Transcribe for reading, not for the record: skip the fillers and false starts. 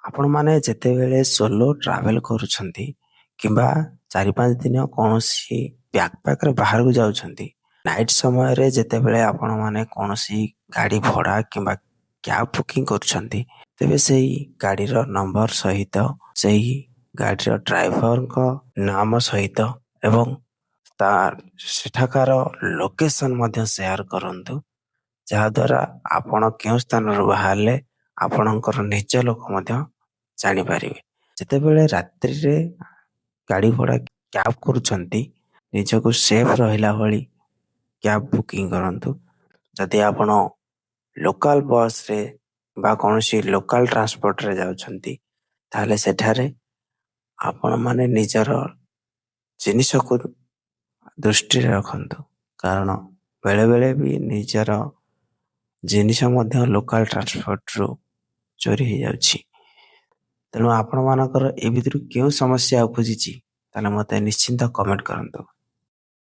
ଆପଣମାନେ ଯେତେବେଳେ ସୋଲୋ ଟ୍ରାଭେଲ୍ କରୁଛନ୍ତି କିମ୍ବା 4-5 ଦିନ କୌଣସି ବ୍ୟାକପ୍ୟାକରେ ବାହାରକୁ ଯାଉଛନ୍ତି, ନାଇଟ୍ ସମୟରେ ଯେତେବେଳେ ଆପଣମାନେ କୌଣସି ଗାଡ଼ି ଭଡ଼ା କିମ୍ବା କ୍ୟାବ୍ ବୁକିଂ କରୁଛନ୍ତି, ତେବେ ସେହି ଗାଡ଼ିର ନମ୍ବର ସହିତ ସେହି ଗାଡ଼ିର ଡ୍ରାଇଭରଙ୍କ ନାମ ସହିତ ଏବଂ ସେଠାକାର ଲୋକେସନ୍ ମଧ୍ୟ ସେୟାର କରନ୍ତୁ। ଯାହାଦ୍ୱାରା ଆପଣ କେଉଁ ସ୍ଥାନରୁ ବାହାରିଲେ ଆପଣଙ୍କର ନିଜ ଲୋକ ମଧ୍ୟ ଜାଣିପାରିବେ। ଯେତେବେଳେ ରାତ୍ରିରେ ଗାଡ଼ି ଭଡ଼ା କ୍ୟାବ୍ କରୁଛନ୍ତି, ନିଜକୁ ସେଫ୍ ରହିଲା ଭଳି କ୍ୟାବ୍ ବୁକିଂ କରନ୍ତୁ। ଯଦି ଆପଣ ଲୋକାଲ ବସ୍ରେ ବା କୌଣସି ଲୋକାଲ ଟ୍ରାନ୍ସପୋର୍ଟରେ ଯାଉଛନ୍ତି, ତାହେଲେ ସେଠାରେ ଆପଣମାନେ ନିଜର ଜିନିଷକୁ ଦୃଷ୍ଟିରେ ରଖନ୍ତୁ, କାରଣ ବେଳେବେଳେ ବି ନିଜର ଜିନିଷ ମଧ୍ୟ ଲୋକାଲ ଟ୍ରାନ୍ସପୋର୍ଟରୁ ଚୋରି ହୋଇଯାଉଛି। ତେଣୁ ଆପଣମାନଙ୍କର ଏ ଭିତରୁ କେଉଁ ସମସ୍ୟା ଉପୁଜିଛି, ତାହେଲେ ମୋତେ ନିଶ୍ଚିନ୍ତ କମେଣ୍ଟ କରନ୍ତୁ।